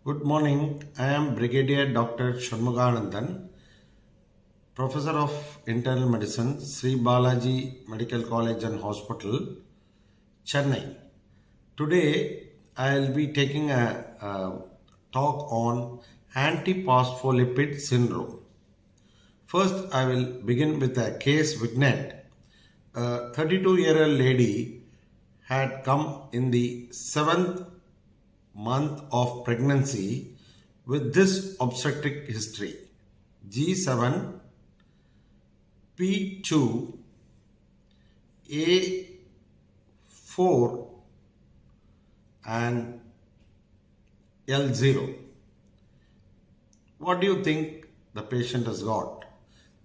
Good morning. I am Brigadier Dr. Shanmuganandan, Professor of Internal Medicine, Sree Balaji Medical College and Hospital, Chennai. Today, I will be taking a talk on antiphospholipid syndrome. First, I will begin with a case vignette. A 32-year-old lady had come in the 7th month of pregnancy with this obstetric history: G7, P2, A4 and L0. What do you think the patient has got?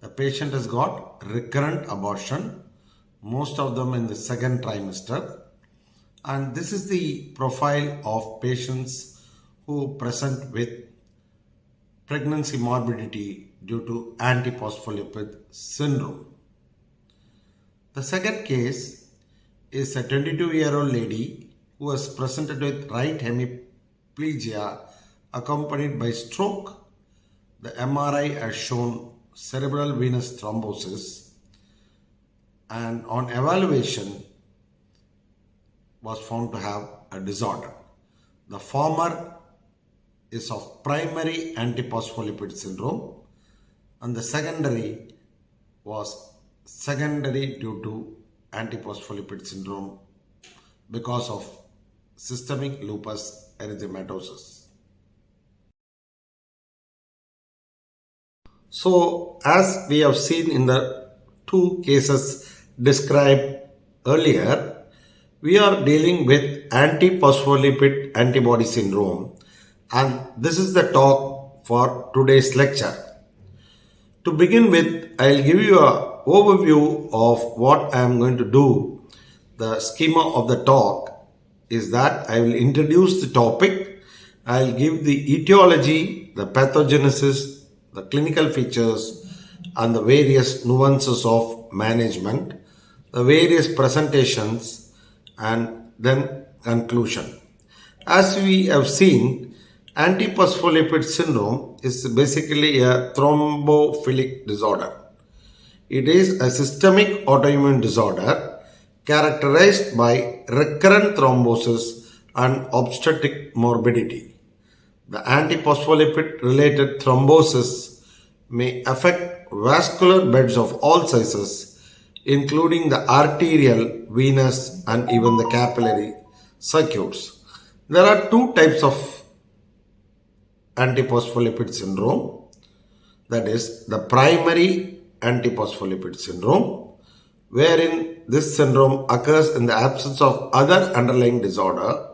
The patient has got recurrent abortion, most of them in the second trimester. And this is the profile of patients who present with pregnancy morbidity due to antiphospholipid syndrome. The second case is a 22-year-old lady who was presented with right hemiplegia accompanied by stroke. The MRI has shown cerebral venous thrombosis, and on evaluation was found to have a disorder. The former is of primary antiphospholipid syndrome, and the secondary was secondary due to antiphospholipid syndrome because of systemic lupus erythematosus. So, as we have seen in the two cases described earlier, we are dealing with antiphospholipid antibody syndrome, and this is the talk for today's lecture. To begin with, I will give you an overview of what I am going to do. The schema of the talk is that I will introduce the topic, I will give the etiology, the pathogenesis, the clinical features, and the various nuances of management, the various presentations, and then conclusion. As we have seen, antiphospholipid syndrome is basically a thrombophilic disorder. It is a systemic autoimmune disorder characterized by recurrent thrombosis and obstetric morbidity. The antiphospholipid related thrombosis may affect vascular beds of all sizes, including the arterial, venous, and even the capillary circuits. There are two types of antiphospholipid syndrome, that is the primary antiphospholipid syndrome, wherein this syndrome occurs in the absence of other underlying disorder,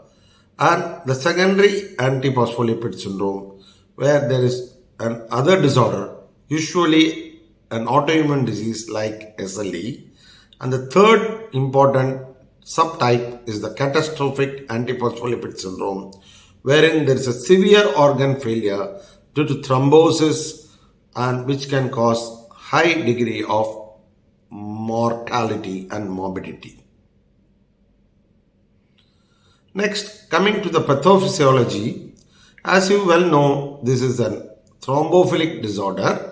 and the secondary antiphospholipid syndrome, where there is an other disorder, usually an autoimmune disease like SLE. And the third important subtype is the catastrophic antiphospholipid syndrome, wherein there is a severe organ failure due to thrombosis, and which can cause high degree of mortality and morbidity. Next, coming to the pathophysiology, as you well know, this is a thrombophilic disorder.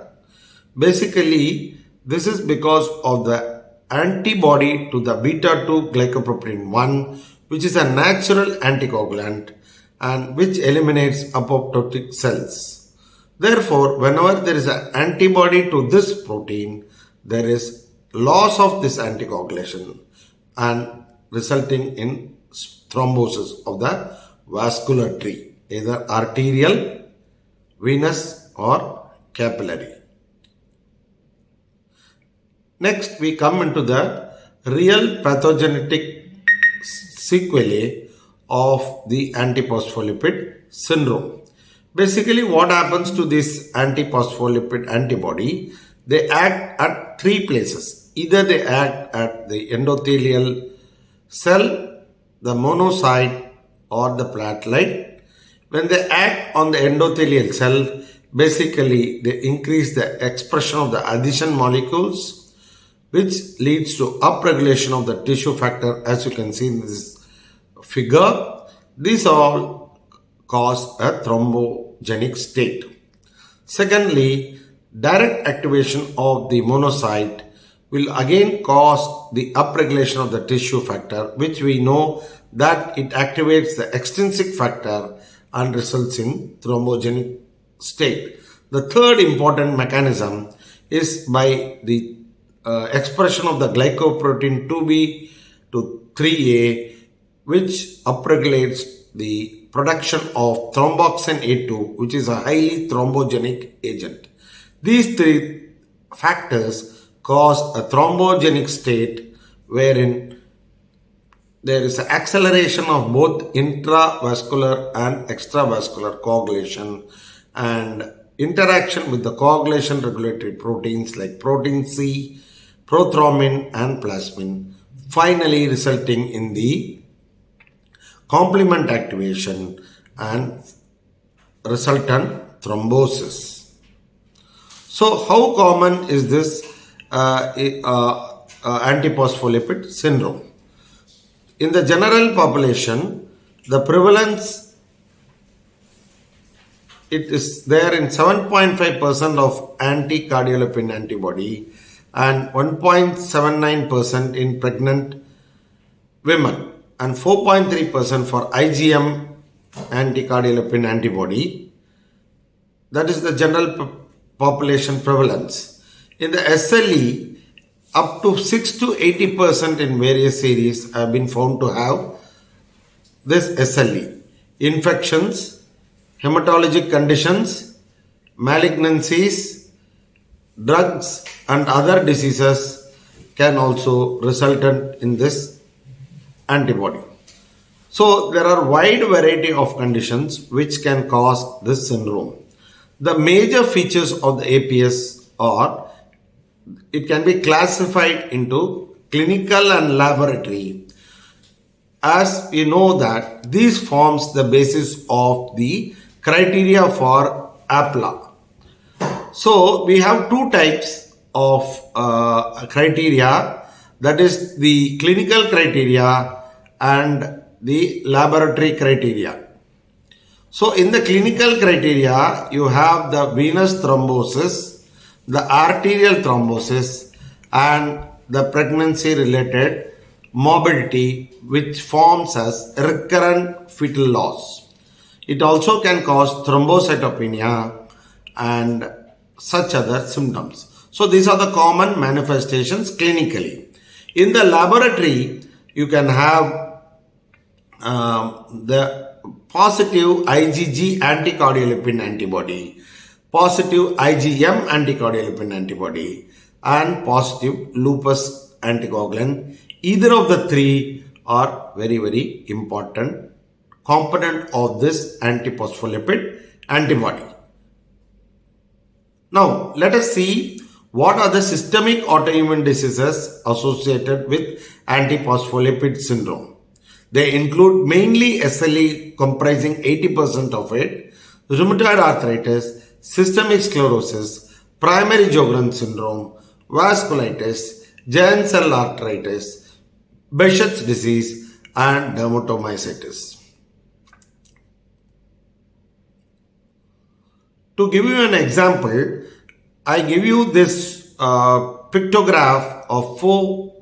Basically, this is because of the antibody to the beta-2 glycoprotein 1, which is a natural anticoagulant and which eliminates apoptotic cells. Therefore, whenever there is an antibody to this protein, there is loss of this anticoagulation and resulting in thrombosis of the vascular tree, either arterial, venous or capillary. Next, we come into the real pathogenic sequelae of the antiphospholipid syndrome. Basically, what happens to this antiphospholipid antibody? They act at three places. Either they act at the endothelial cell, the monocyte, or the platelet. When they act on the endothelial cell, basically they increase the expression of the adhesion molecules, which leads to upregulation of the tissue factor, as you can see in this figure. These all cause a thrombogenic state. Secondly, direct activation of the monocyte will again cause the upregulation of the tissue factor, which we know that it activates the extrinsic factor and results in thrombogenic state. The third important mechanism is by the expression of the glycoprotein 2B to 3A, which upregulates the production of thromboxane A2, which is a highly thrombogenic agent. These three factors cause a thrombogenic state wherein there is an acceleration of both intravascular and extravascular coagulation and interaction with the coagulation regulatory proteins like protein C, prothrombin and plasmin, finally resulting in the complement activation and resultant thrombosis. So how common is this antiphospholipid syndrome? In the general population, the prevalence, it is there in 7.5% of anti-cardiolipin antibody and 1.79% in pregnant women and 4.3% for IgM anti-cardiolipin antibody. That is the general population prevalence. In the SLE, up to 6 to 80% in various series have been found to have this SLE. Infections, hematologic conditions, malignancies, drugs and other diseases can also result in this antibody. So there are wide variety of conditions which can cause this syndrome. The major features of the APS are, it can be classified into clinical and laboratory, as we know that these forms the basis of the criteria for APLA. So we have two types of criteria, that is the clinical criteria and the laboratory criteria. So in the clinical criteria, you have the venous thrombosis, the arterial thrombosis and the pregnancy related morbidity, which forms as recurrent fetal loss. It also can cause thrombocytopenia and such other symptoms. So these are the common manifestations clinically. In the laboratory, you can have the positive IgG anticardiolipin antibody, positive IgM anticardiolipin antibody and positive lupus anticoagulant. Either of the three are very, very important component of this antiphospholipid antibody. Now, let us see what are the systemic autoimmune diseases associated with antiphospholipid syndrome. They include mainly SLE comprising 80% of it, rheumatoid arthritis, systemic sclerosis, primary Sjogren's syndrome, vasculitis, giant cell arteritis, Behçet's disease and dermatomyositis. To give you an example, I give you this pictograph of 4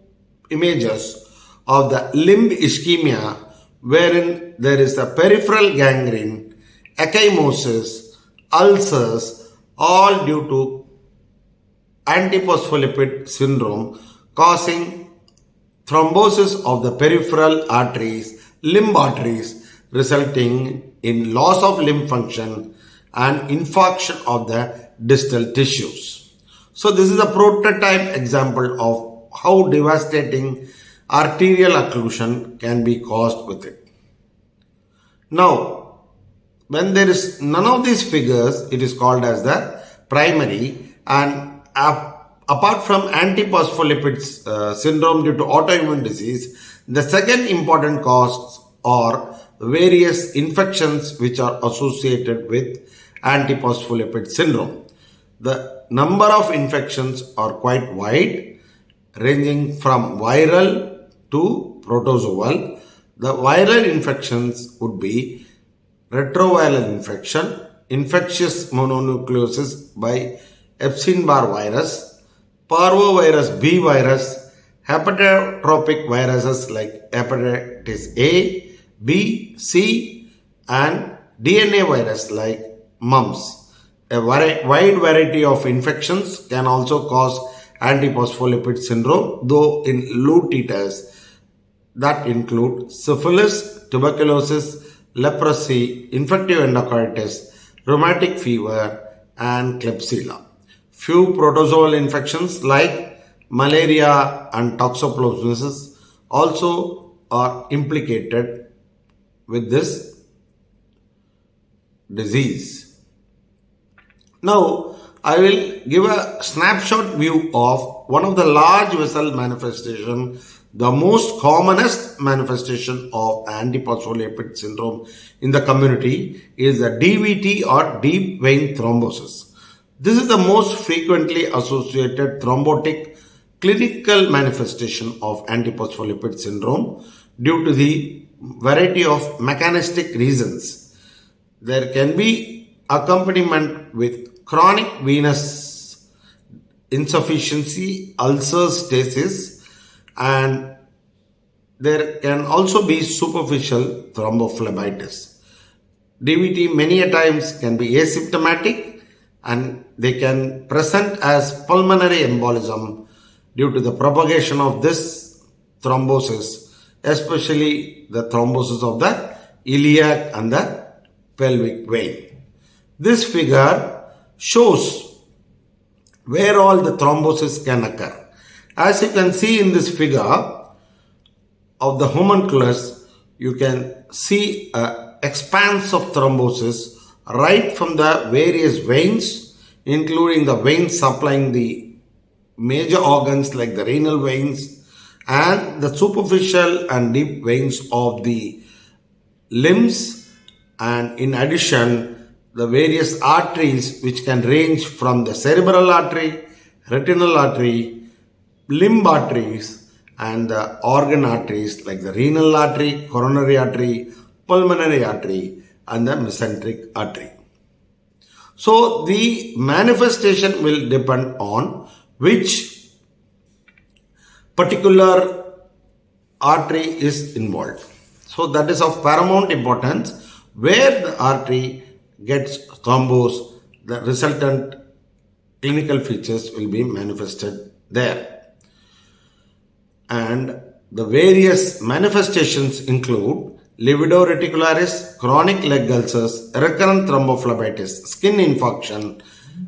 images of the limb ischemia, wherein there is a peripheral gangrene, ecchymosis, ulcers, all due to antiphospholipid syndrome causing thrombosis of the peripheral arteries, limb arteries, resulting in loss of limb function, and infarction of the distal tissues. So this is a prototype example of how devastating arterial occlusion can be caused with it. Now, when there is none of these figures, it is called as the primary, and apart from antiphospholipid syndrome due to autoimmune disease, the second important cause are various infections which are associated with antiphospholipid syndrome. The number of infections are quite wide, ranging from viral to protozoal. The viral infections would be retroviral infection, infectious mononucleosis by Epstein-Barr virus, parvovirus B virus, hepatotropic viruses like hepatitis A, B, C, and DNA virus like mumps. A wide variety of infections can also cause antiphospholipid syndrome, though in low titers that include syphilis, tuberculosis, leprosy, infective endocarditis, rheumatic fever, and Klebsiella. Few protozoal infections like malaria and toxoplasmosis also are implicated with this disease. Now, I will give a snapshot view of one of the large vessel manifestation, the most commonest manifestation of antiphospholipid syndrome in the community is the DVT or deep vein thrombosis. This is the most frequently associated thrombotic clinical manifestation of antiphospholipid syndrome due to the variety of mechanistic reasons. There can be accompaniment with chronic venous insufficiency, ulcers, stasis, and there can also be superficial thrombophlebitis. DVT many a times can be asymptomatic and they can present as pulmonary embolism due to the propagation of this thrombosis, especially the thrombosis of the iliac and the pelvic vein. This figure shows where all the thrombosis can occur. As you can see in this figure of the homunculus, you can see an expanse of thrombosis right from the various veins, including the veins supplying the major organs like the renal veins and the superficial and deep veins of the limbs, and in addition the various arteries which can range from the cerebral artery, retinal artery, limb arteries, and the organ arteries like the renal artery, coronary artery, pulmonary artery, and the mesenteric artery. So the manifestation will depend on which particular artery is involved. So that is of paramount importance. Where the artery gets thrombosed, the resultant clinical features will be manifested there. And the various manifestations include livedo reticularis, chronic leg ulcers, recurrent thrombophlebitis, skin infarction,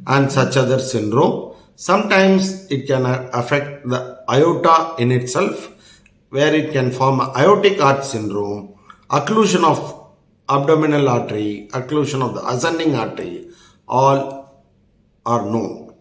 and such other syndrome. Sometimes it can affect the aorta in itself, where it can form aortic arch syndrome, occlusion of abdominal artery, occlusion of the ascending artery, all are known.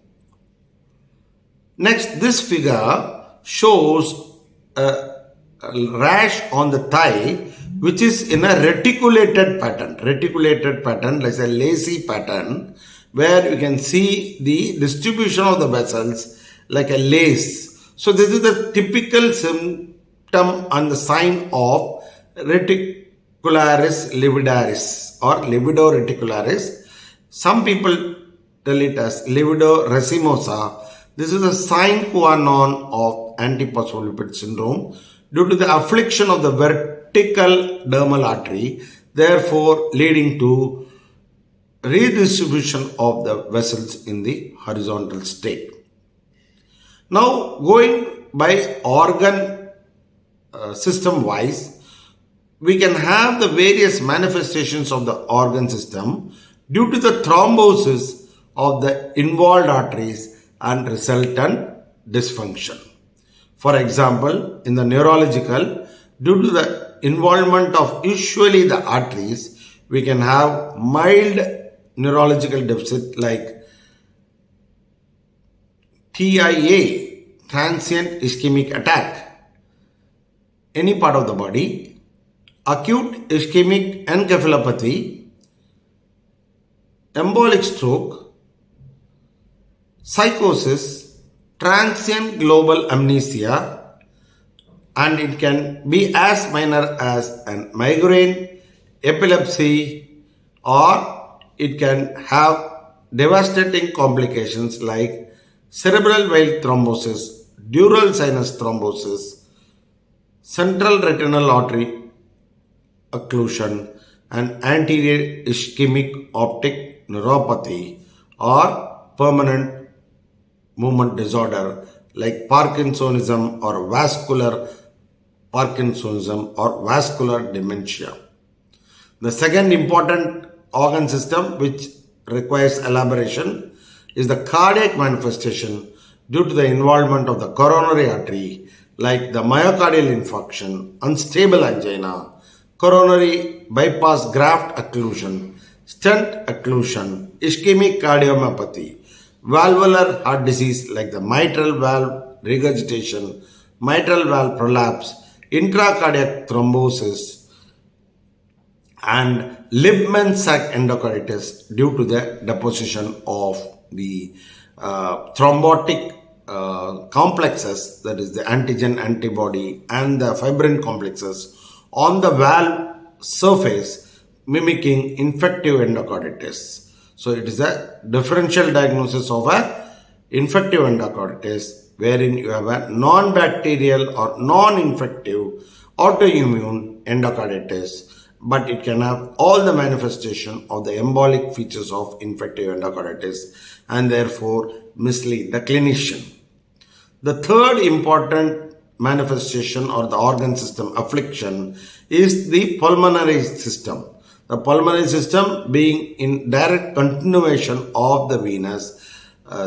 Next, this figure shows a rash on the thigh which is in a reticulated pattern like a lacy pattern, where you can see the distribution of the vessels like a lace. So this is the typical symptom and the sign of reticularis lividaris or livedo reticularis. Some people tell it as livedo racemosa. This is a sine qua non of antiphospholipid syndrome due to the affliction of the vertical dermal artery, therefore leading to redistribution of the vessels in the horizontal state. Now, going by organ system wise, we can have the various manifestations of the organ system due to the thrombosis of the involved arteries and resultant dysfunction. For example, in the neurological, due to the involvement of usually the arteries, we can have mild neurological deficit like TIA, transient ischemic attack, any part of the body, acute ischemic encephalopathy, embolic stroke, psychosis, transient global amnesia, and it can be as minor as an migraine, epilepsy, or it can have devastating complications like cerebral vein thrombosis, dural sinus thrombosis, central retinal artery occlusion, and anterior ischemic optic neuropathy, or permanent movement disorder like Parkinsonism or vascular Parkinsonism or vascular dementia. The second important organ system which requires elaboration is the cardiac manifestation due to the involvement of the coronary artery like the myocardial infarction, unstable angina, coronary bypass graft occlusion, stent occlusion, ischemic cardiomyopathy, valvular heart disease like the mitral valve regurgitation, mitral valve prolapse, intracardiac thrombosis, and Libman sac endocarditis due to the deposition of the thrombotic complexes, that is the antigen antibody and the fibrin complexes on the valve surface mimicking infective endocarditis. So it is a differential diagnosis of a infective endocarditis wherein you have a non-bacterial or non-infective autoimmune endocarditis, but it can have all the manifestation of the embolic features of infective endocarditis and therefore mislead the clinician. The third important manifestation or the organ system affliction is the pulmonary system. The pulmonary system being in direct continuation of the venous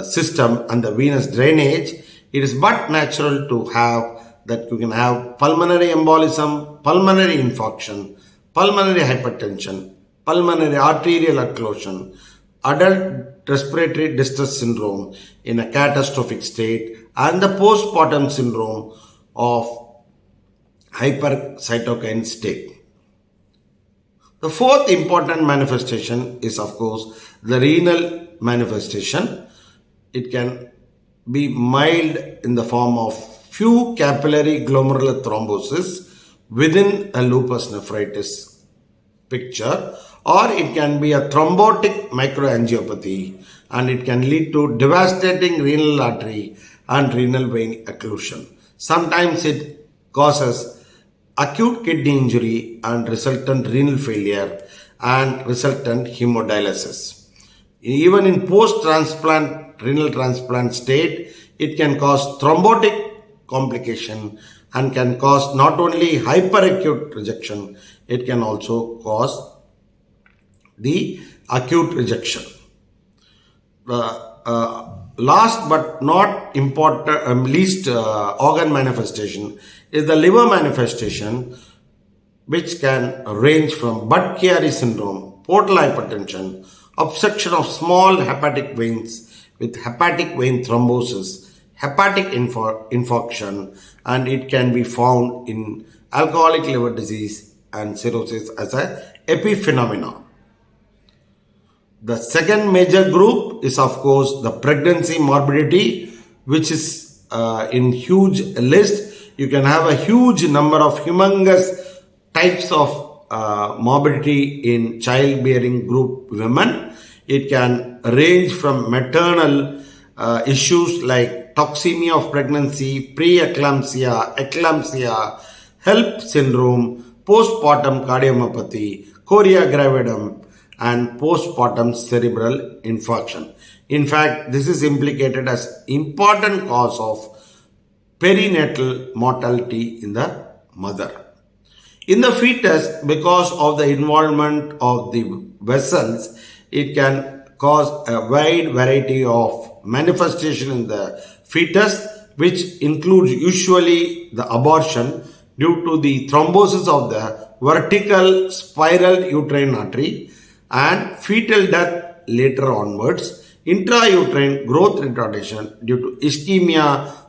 system and the venous drainage, it is but natural to have that you can have pulmonary embolism, pulmonary infarction, pulmonary hypertension, pulmonary arterial occlusion, adult respiratory distress syndrome in a catastrophic state, and the postpartum syndrome of hypercytokine state. The fourth important manifestation is, of course, the renal manifestation. It can be mild in the form of few capillary glomerular thrombosis within a lupus nephritis picture, or it can be a thrombotic microangiopathy and it can lead to devastating renal artery and renal vein occlusion. Sometimes it causes acute kidney injury and resultant renal failure and resultant hemodialysis. Even in post-transplant renal transplant state, it can cause thrombotic complication and can cause not only hyperacute rejection, it can also cause the acute rejection. Last but not important, least organ manifestation is the liver manifestation, which can range from Budd-Chiari syndrome, portal hypertension, obstruction of small hepatic veins with hepatic vein thrombosis, hepatic infarction, and it can be found in alcoholic liver disease and cirrhosis as an epiphenomenon. The second major group is, of course, the pregnancy morbidity, which is in huge list. You can have a huge number of humongous types of morbidity in childbearing group women. It can range from maternal issues like toxemia of pregnancy, preeclampsia, eclampsia, HELP syndrome, postpartum cardiomyopathy, chorea gravidum, and postpartum cerebral infarction. In fact, this is implicated as important cause of perinatal mortality in the mother. In the fetus, because of the involvement of the vessels it can cause a wide variety of manifestation in the fetus, which includes usually the abortion due to the thrombosis of the vertical spiral uterine artery and fetal death later onwards, intrauterine growth retardation due to ischemia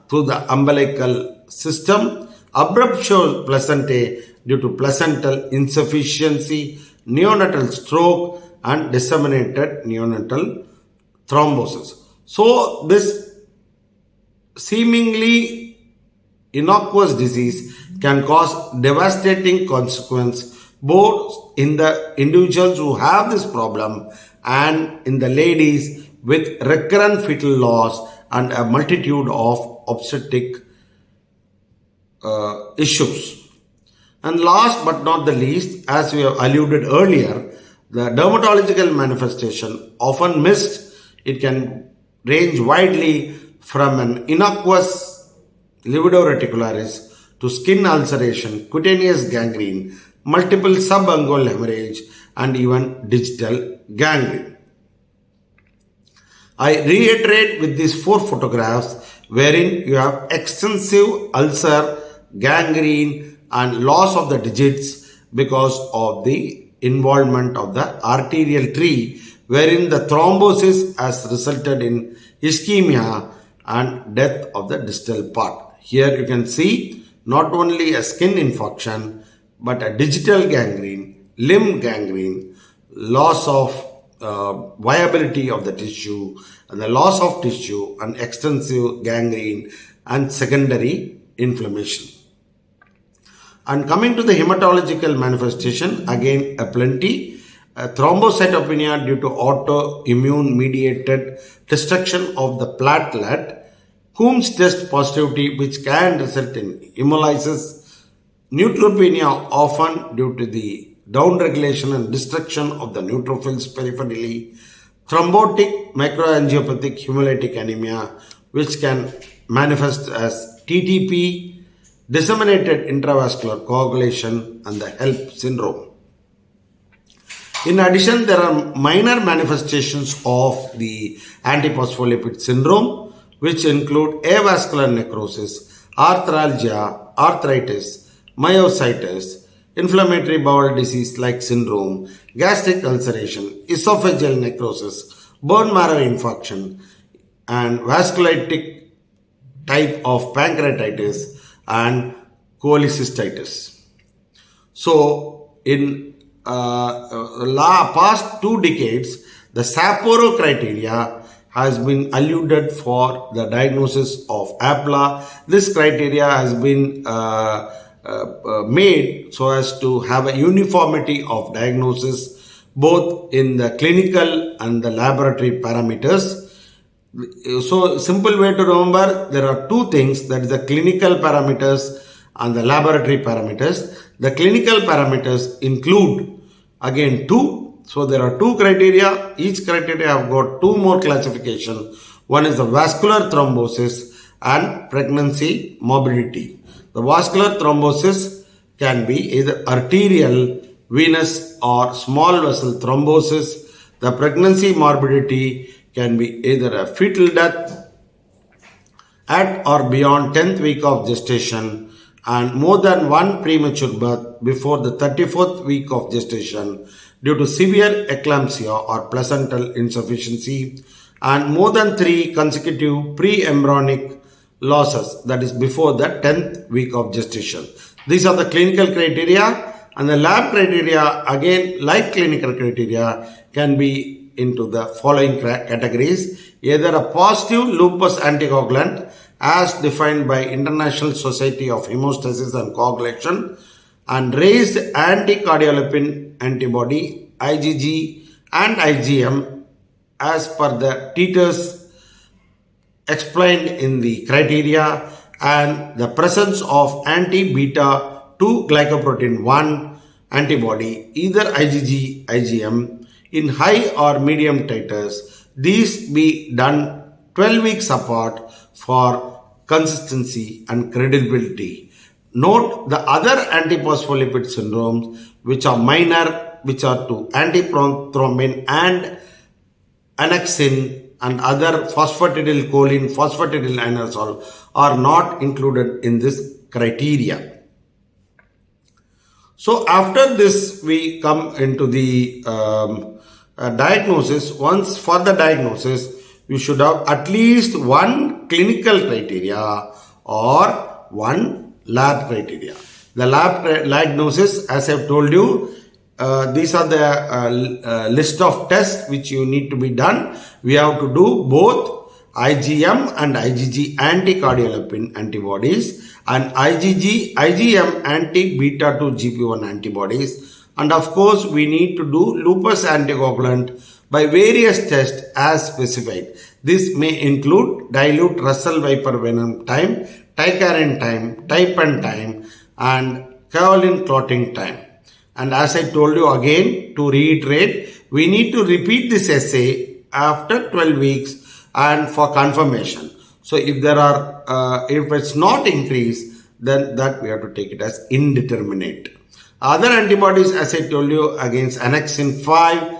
through the umbilical system, abruptio placentae due to placental insufficiency, neonatal stroke, and disseminated neonatal thrombosis. So, this seemingly innocuous disease can cause devastating consequence both in the individuals who have this problem and in the ladies with recurrent fetal loss and a multitude of obstetric issues. And last but not the least, as we have alluded earlier, the dermatological manifestation often missed. It can range widely from an innocuous livedo reticularis to skin ulceration, cutaneous gangrene, multiple subungual hemorrhage, and even digital gangrene. I reiterate with these 4 photographs wherein you have extensive ulcer, gangrene, and loss of the digits because of the involvement of the arterial tree, wherein the thrombosis has resulted in ischemia and death of the distal part. Here you can see not only a skin infection but a digital gangrene, limb gangrene, loss of viability of the tissue, and the loss of tissue and extensive gangrene and secondary inflammation. And coming to the hematological manifestation, again a plenty. Thrombocytopenia due to autoimmune mediated destruction of the platelet, Coombs test positivity which can result in hemolysis, neutropenia often due to the downregulation and destruction of the neutrophils peripherally, thrombotic microangiopathic hemolytic anemia which can manifest as TTP, disseminated intravascular coagulation, and the HELP syndrome. In addition, there are minor manifestations of the antiphospholipid syndrome, which include avascular necrosis, arthralgia, arthritis, myositis, inflammatory bowel disease like syndrome, gastric ulceration, esophageal necrosis, bone marrow infarction, and vasculitic type of pancreatitis and cholecystitis. So, in past 2 decades, the Sapporo criteria has been alluded for the diagnosis of APLA. This criteria has been made so as to have a uniformity of diagnosis both in the clinical and the laboratory parameters. So, simple way to remember, there are 2 things, that is the clinical parameters and the laboratory parameters. The clinical parameters include again 2. So, there are 2 criteria. Each criteria have got 2 more classification. One is the vascular thrombosis and pregnancy morbidity. The vascular thrombosis can be either arterial, venous, or small vessel thrombosis. The pregnancy morbidity can be either a fetal death at or beyond 10th week of gestation and more than 1 premature birth before the 34th week of gestation due to severe eclampsia or placental insufficiency and more than 3 consecutive pre-embryonic losses, that is before the 10th week of gestation. These are the clinical criteria, and the lab criteria, again like clinical criteria, can be into the following categories: either a positive lupus anticoagulant as defined by International Society of Hemostasis and Coagulation, and raised anti-cardiolipin antibody IgG and IgM as per the titers explained in the criteria, and the presence of anti-beta 2 glycoprotein 1 antibody, either IgG, IgM, in high or medium titers. These be done 12 weeks apart for consistency and credibility. Note the other antiphospholipid syndromes which are minor, which are to antithrombin and annexin, and other phosphatidylcholine, phosphatidylinosol are not included in this criteria. So after this, we come into the diagnosis. Once for the diagnosis, you should have at least one clinical criteria or one lab criteria. The lab diagnosis, as I've told you, these are the list of tests which you need to be done. We have to do both IgM and IgG anti-cardiolipin antibodies and IgM anti-beta 2 GP1 antibodies. And of course, we need to do lupus anticoagulant by various tests as specified. This may include dilute Russell Viper venom time, ticarin time, typen time, and kaolin clotting time. And as I told you again, to reiterate, we need to repeat this assay after 12 weeks and for confirmation. So if there are, if it's not increased, then that we have to take it as indeterminate. Other antibodies, as I told you, against annexin 5,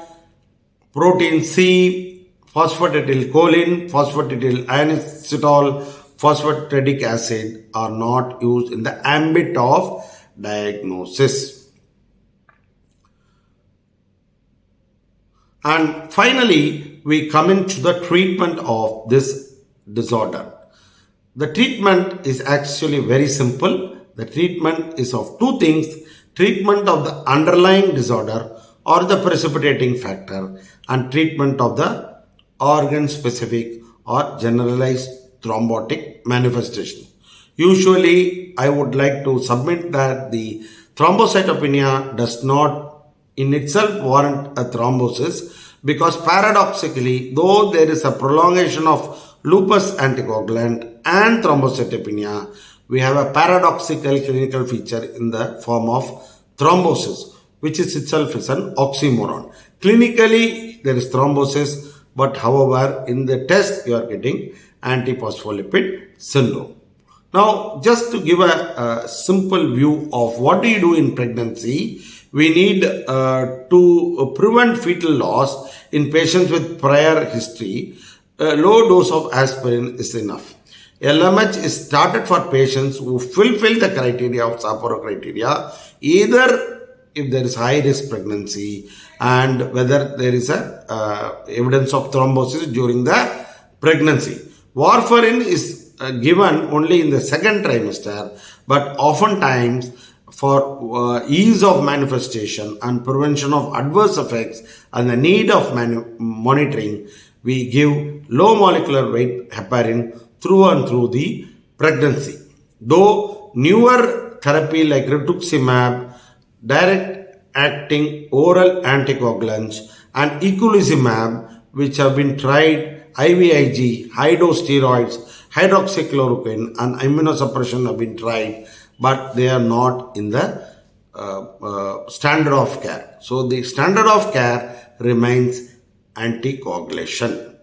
protein C, phosphatidylcholine, phosphatidylinositol, phosphatidic acid are not used in the ambit of diagnosis. And finally, we come into the treatment of this disorder. The treatment is actually very simple. The treatment is of two things: treatment of the underlying disorder or the precipitating factor, and treatment of the organ specific or generalized thrombotic manifestation. Usually, I would like to submit that the thrombocytopenia does not in itself warrant a thrombosis, because paradoxically, though there is a prolongation of lupus anticoagulant and thrombocytopenia, we have a paradoxical clinical feature in the form of thrombosis, which is itself is an oxymoron. Clinically, there is thrombosis, but however, in the test, you are getting antiphospholipid syndrome. Now, just to give a simple view of what do you do in pregnancy, we need to prevent fetal loss in patients with prior history. A low dose of aspirin is enough. LMH is started for patients who fulfill the criteria of Sapporo criteria, either if there is high risk pregnancy and whether there is a evidence of thrombosis during the pregnancy. Warfarin is given only in the second trimester, but oftentimes for ease of manifestation and prevention of adverse effects and the need of monitoring, we give low molecular weight heparin through and through the pregnancy. Though newer therapy like rituximab, direct acting oral anticoagulants, and eculizumab, which have been tried, IVIG, high dose steroids, hydroxychloroquine, and immunosuppression have been tried, but they are not in the standard of care. So the standard of care remains anticoagulation.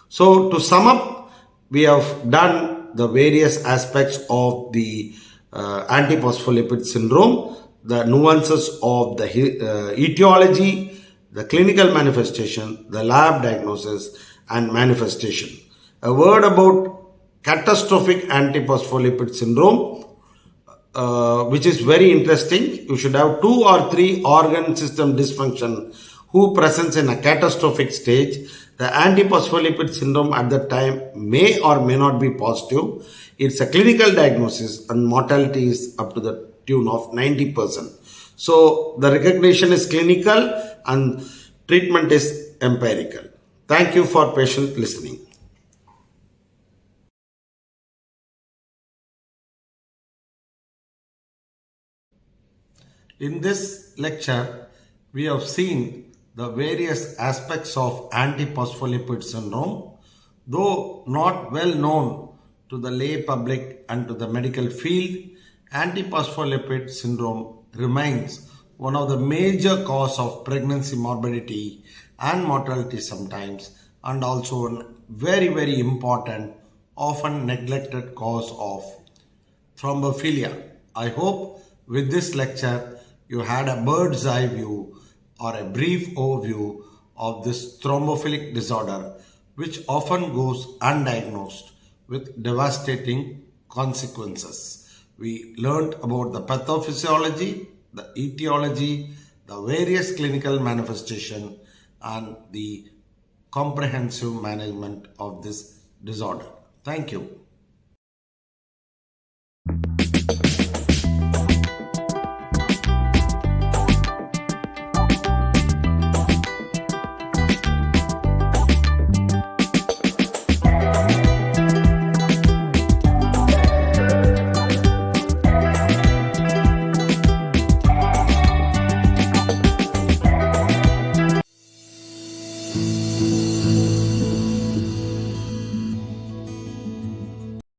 So to sum up, we have done the various aspects of the antiphospholipid syndrome, the nuances of the etiology, the clinical manifestation, the lab diagnosis and manifestation. A word about catastrophic antiphospholipid syndrome, which is very interesting. You should have 2 or 3 organ system dysfunction who presents in a catastrophic stage. The antiphospholipid syndrome at that time may or may not be positive. It's a clinical diagnosis and mortality is up to the tune of 90%. So the recognition is clinical and treatment is empirical. Thank you for patient listening. In this lecture, we have seen the various aspects of antiphospholipid syndrome. Though not well known to the lay public and to the medical field, antiphospholipid syndrome remains one of the major cause of pregnancy morbidity and mortality sometimes, and also a very, very important, often neglected cause of thrombophilia. I hope with this lecture you had a bird's eye view or a brief overview of this thrombophilic disorder, which often goes undiagnosed with devastating consequences. We learned about the pathophysiology, the etiology, the various clinical manifestation, and the comprehensive management of this disorder. Thank you.